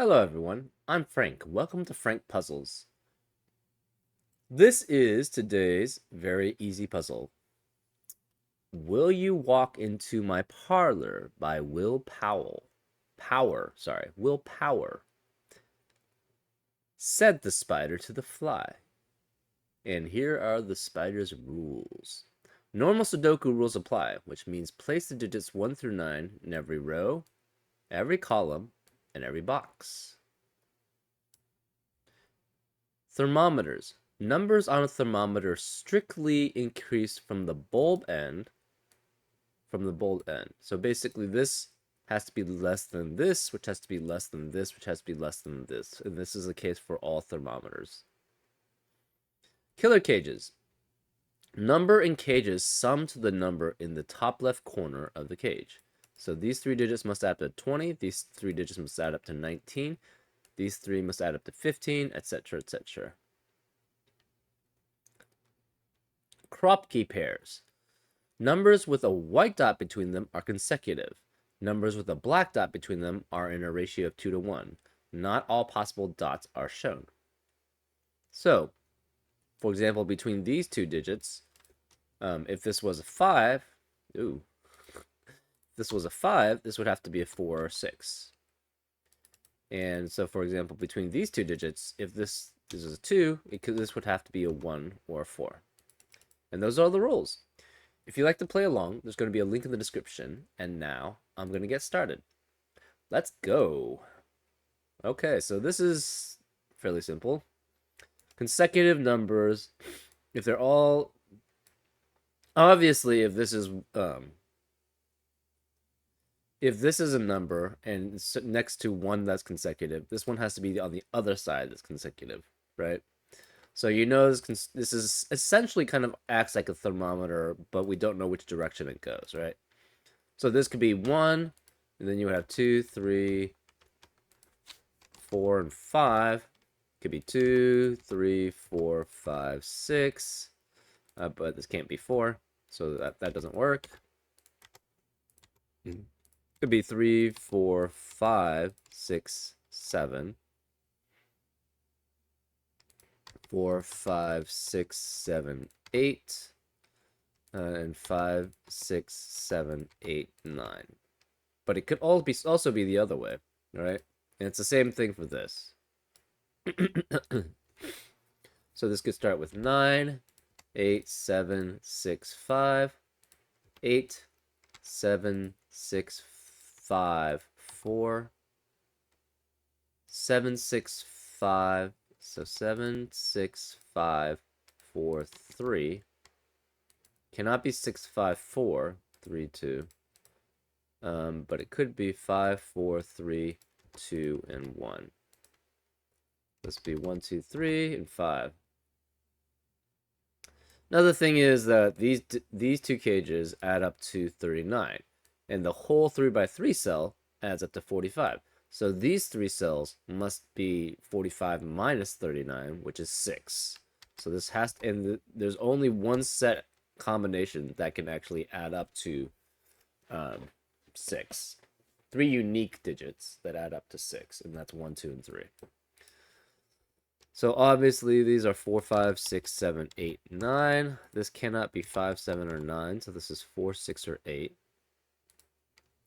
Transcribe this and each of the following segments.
Hello everyone, I'm Frank. Welcome to Frank Puzzles. This is today's very easy puzzle. Will You Walk Into My Parlor by Will Will Power. Said the spider to the fly. And here are the spider's rules. Normal Sudoku rules apply, which means place the digits 1 through 9 in every row, every column, and every box. Thermometers. Numbers on a thermometer strictly increase from the bulb end. So basically this has to be less than this, which has to be less than this, which has to be less than this. And this is the case for all thermometers. Killer cages. Number in cages sum to the number in the top left corner of the cage. So these 3 digits must add up to 20, these 3 digits must add up to 19, these 3 must add up to 15, etc., etc. Crop key pairs. Numbers with a white dot between them are consecutive. Numbers with a black dot between them are in a ratio of 2 to 1. Not all possible dots are shown. So, for example, between these 2 digits, if this was a 5, this would have to be a 4 or 6. And so, for example, between these 2 digits, if this is a 2, this would have to be a 1 or a 4. And those are the rules. If you'd like to play along, there's going to be a link in the description. And now I'm going to get started. Let's go. Okay, so this is fairly simple. Consecutive numbers. If they're all... Obviously, if this is a number and it's next to one that's consecutive, this one has to be on the other side that's consecutive, right? So you know this is essentially kind of acts like a thermometer, but we don't know which direction it goes, right? So this could be 1, and then you would have 2, 3, 4, and 5. Could be 2, 3, 4, 5, 6. But this can't be 4, so that doesn't work. Could be 3, 4, 5, 6, 7. 4, 5, 6, 7, 8. And 5, 6, 7, 8, 9. But it could also be the other way, right? And it's the same thing for this. So this could start with 9, 8, 7, 6, 5, 8, 7, 6, 5, 4, 7, 6, 5. So 7, 6, 5, 4, 3. Cannot be 6, 5, 4, 3, 2. But it could be 5, 4, 3, 2, and 1. This would be 1, 2, 3, and 5. Another thing is that these 2 cages add up to 39. And the whole 3x3 cell adds up to 45. So these 3 cells must be 45 minus 39, which is 6. So this has to, and there's only one set combination that can actually add up to 6. 3 unique digits that add up to 6, and that's 1, 2, and 3. So obviously these are 4, 5, 6, 7, 8, 9. This cannot be 5, 7, or 9, so this is 4, 6, or 8.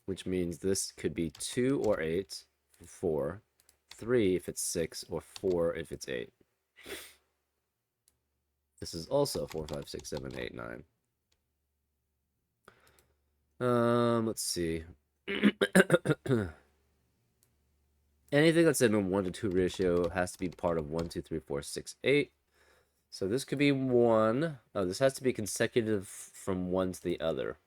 Which means this could be 2 or 8, 4, 3 if it's 6, or 4 if it's 8. This is also 4, 5, 6, 7, 8, 9. Let's see. Anything that's in a 1 to 2 ratio has to be part of 1, 2, 3, 4, 6, 8. So this could be 1. Oh, this has to be consecutive from one to the other.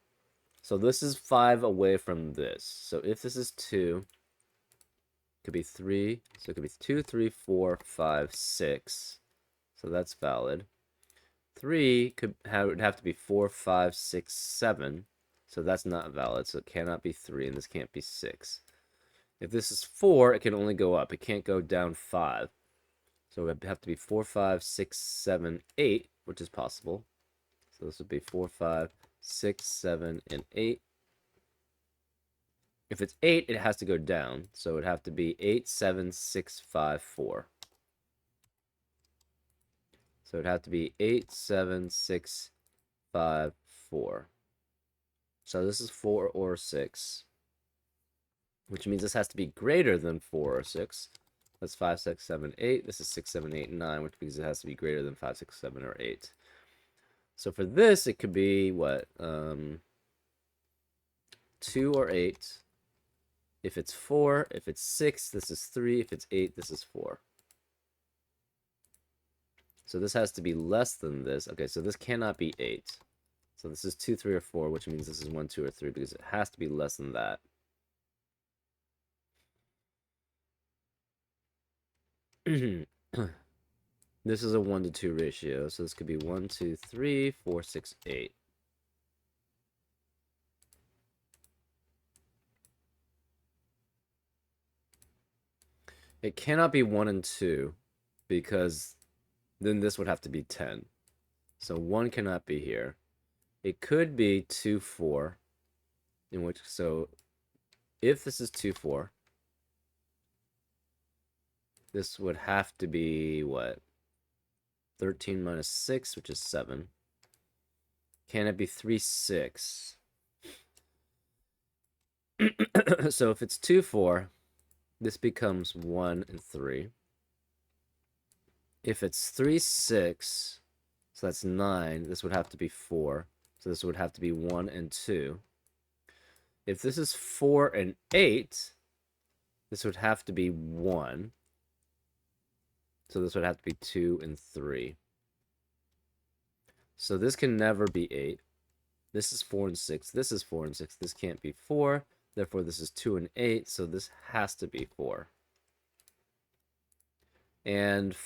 So this is 5 away from this. So if this is 2, it could be 3. So it could be 2, 3, 4, 5, 6. So that's valid. 3 would have to be 4, 5, 6, 7. So that's not valid. So it cannot be 3, and this can't be 6. If this is 4, it can only go up. It can't go down 5. So it would have to be 4, 5, 6, 7, 8, which is possible. So this would be 4, 5, 6, 7, and 8. If it's 8, it has to go down. So it would have to be 8, 7, 6, 5, 4. So it'd have to be 8, 7, 6, 5, 4. So this is 4 or 6, which means this has to be greater than 4 or 6. That's 5, 6, 7, 8. This is 6, 7, 8, 9, which means it has to be greater than 5, 6, 7, or 8. So for this, it could be what? 2 or 8. If it's 4, if it's 6, this is 3. If it's 8, this is 4. So this has to be less than this. Okay, so this cannot be 8. So this is 2, 3, or 4, which means this is 1, 2, or 3, because it has to be less than that. This is a 1 to 2 ratio, so this could be 1, 2, 3, 4, 6, 8. It cannot be 1 and 2, because then this would have to be 10. So 1 cannot be here. It could be 2, 4, in which, so if this is 2, 4, this would have to be, what? 13 minus 6, which is 7. Can it be 3, 6? So if it's 2, 4, this becomes 1 and 3. If it's 3, 6, so that's 9, this would have to be 4. So this would have to be 1 and 2. If this is 4 and 8, this would have to be 1. So this would have to be 2 and 3. So this can never be 8. This is 4 and 6. This is 4 and 6. This can't be 4. Therefore, this is 2 and 8. So this has to be 4. And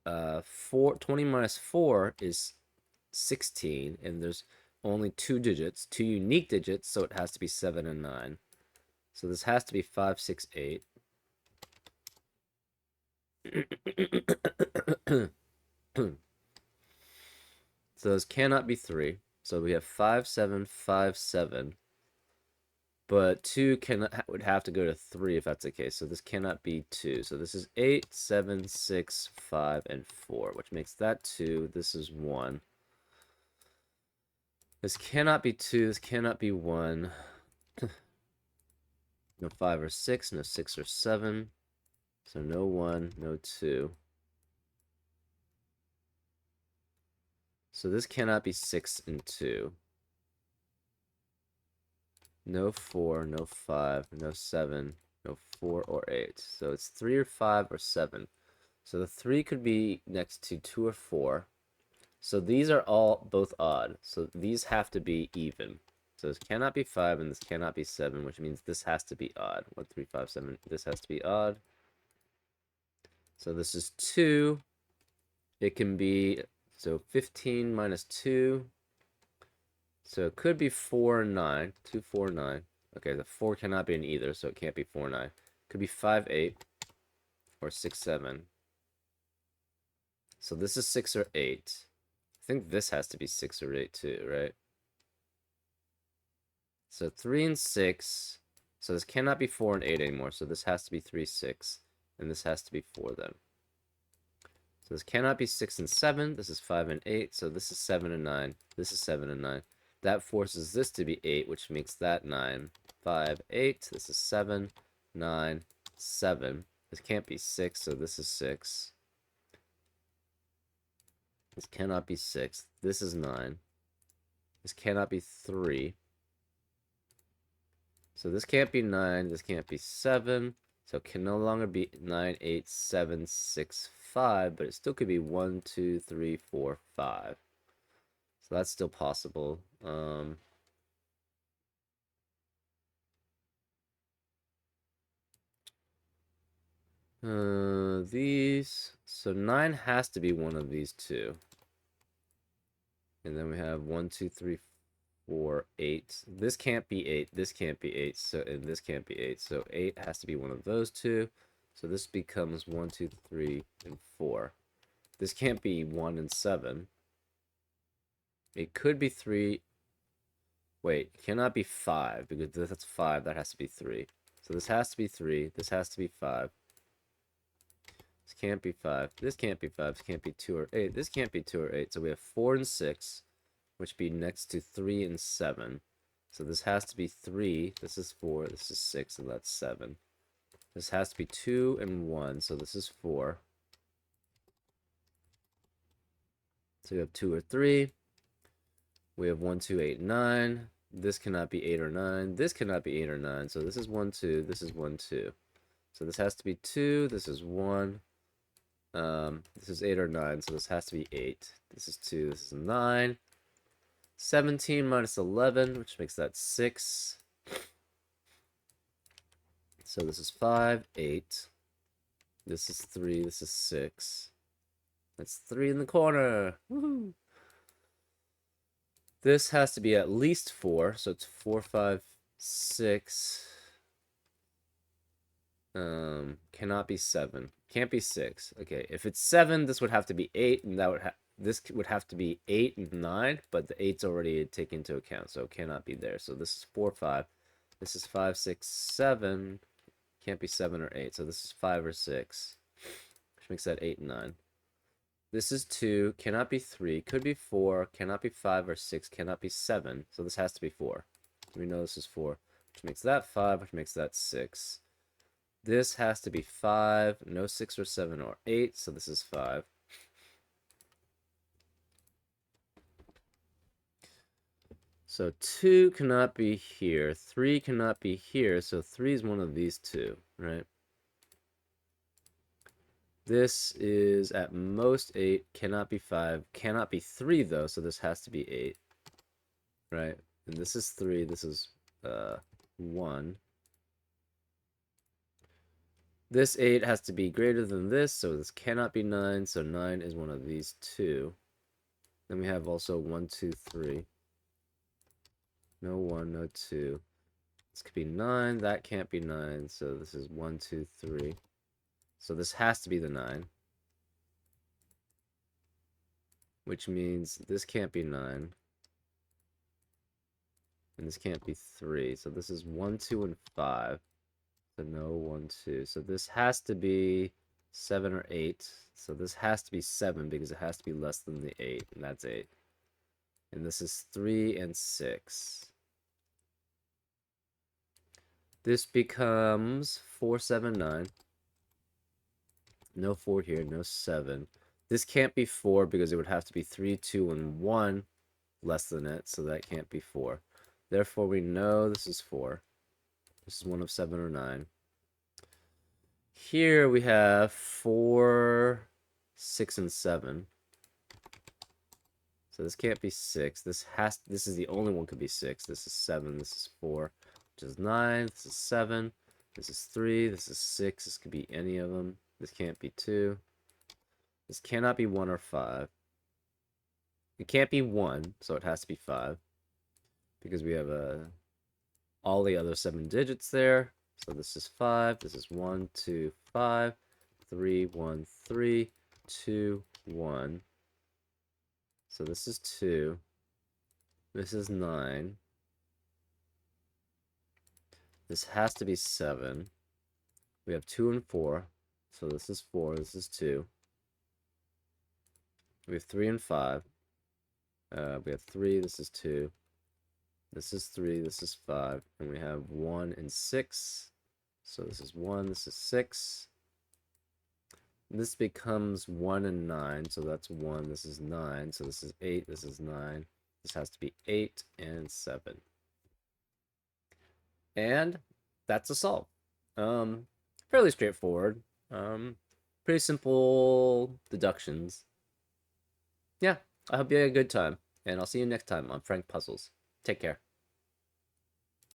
20 minus 4 is 16. And there's only 2 digits, 2 unique digits. So it has to be 7 and 9. So this has to be 5, 6, 8. So this cannot be 3. So we have 5, 7, 5, 7. But 2 would have to go to 3 if that's the case. So this cannot be 2. So this is 8, 7, 6, 5, and 4, which makes that 2. This is 1. This cannot be 2. This cannot be 1. No 5 or 6. No 6 or 7. So no 1, no 2. So this cannot be 6 and 2. No 4, no 5, no 7, no 4 or 8. So it's 3 or 5 or 7. So the 3 could be next to 2 or 4. So these are all both odd. So these have to be even. So this cannot be 5 and this cannot be 7, which means this has to be odd. 1, 3, 5, 7. This has to be odd. So this is 2. It can be, so 15 minus 2. So it could be 4 and 9. 2, 4, 9. Okay, the 4 cannot be in either, so it can't be 4, 9. It could be 5, 8. Or 6, 7. So this is 6 or 8. I think this has to be 6 or 8 too, right? So 3 and 6. So this cannot be 4 and 8 anymore. So this has to be 3, 6. And this has to be 4 then. So this cannot be 6 and 7. This is 5 and 8. So this is 7 and 9. This is 7 and 9. That forces this to be 8, which makes that 9. 5, 8. This is 7, 9, 7. This can't be 6, so this is 6. This cannot be 6. This is 9. This cannot be 3. So this can't be 9. This can't be 7. So it can no longer be 9, 8, 7, 6, 5. But it still could be 1, 2, 3, 4, 5. So that's still possible. These. So 9 has to be one of these two. And then we have 1, 2, 3, 4, 8. This can't be 8. This can't be 8. So, and this can't be 8. So 8 has to be one of those two. So this becomes 1, 2, 3, and 4. This can't be 1 and 7. It could be 3. Wait, it cannot be 5 because that's 5. That has to be 3. So this has to be 3. This has to be 5. This can't be 5. This can't be 5. This can't be 2 or 8. This can't be 2 or 8. So we have 4 and 6, which be next to 3 and 7. So this has to be 3. This is 4. This is 6, and that's 7. This has to be 2 and 1. So this is 4. So we have 2 or 3. We have 1, 2, 8, 9. This cannot be 8 or 9. This cannot be 8 or 9. So this is 1, 2. This is 1, 2. So this has to be 2. This is 1. This is 8 or 9. So this has to be 8. This is 2. This is 9. 17 minus 11, which makes that 6. So this is 5, 8. This is 3. This is 6. That's 3 in the corner. Woohoo! This has to be at least 4, so it's 4, 5, 6. Cannot be 7. Can't be 6. Okay, if it's 7, this would have to be 8, and that would this would have to be 8 and 9, but the 8's already taken into account, so it cannot be there. So this is 4, 5. This is 5, 6, 7. Can't be 7 or 8, so this is 5 or 6, which makes that 8 and 9. This is 2, cannot be 3, could be 4, cannot be 5 or 6, cannot be 7, so this has to be 4. We know this is 4, which makes that 5, which makes that 6. This has to be 5, no 6 or 7 or 8, so this is 5. So 2 cannot be here, 3 cannot be here, so 3 is one of these two, right? This is at most 8, cannot be 5, cannot be 3 though, so this has to be 8, right? And this is 3, this is 1. This 8 has to be greater than this, so this cannot be 9, so 9 is one of these two. Then we have also 1, 2, 3. No 1, no 2. This could be 9, that can't be 9, so this is 1, 2, 3. So this has to be the 9. Which means this can't be 9. And this can't be 3. So this is 1, 2, and 5. So no 1, 2. So this has to be 7 or 8. So this has to be 7 because it has to be less than the 8. And that's 8. And this is 3 and 6. This becomes 4, 7, 9. No 4 here, no 7. This can't be 4 because it would have to be 3, 2, and 1 less than it, so that can't be 4. Therefore, we know this is 4. This is one of 7 or 9. Here we have 4, 6, and 7. So this can't be 6. This is the only one could be 6. This is 7. This is 4, which is 9. This is 7. This is 3. This is 6. This could be any of them. This can't be 2. This cannot be 1 or 5. It can't be 1, so it has to be 5. Because we have all the other 7 digits there. So this is 5. This is 1, 2, 5, 3, 1, 3, 2, 1. So this is 2. This is 9. This has to be 7. We have 2 and 4. So this is 4. This is 2. We have 3 and 5. We have 3. This is 2. This is 3. This is 5. And we have 1 and 6. So this is 1. This is 6. This becomes 1 and 9. So that's 1. This is 9. So this is 8. This is 9. This has to be 8 and 7. And that's a solve. Fairly straightforward. Pretty simple deductions. Yeah, I hope you had a good time, and I'll see you next time on Frank Puzzles. Take care.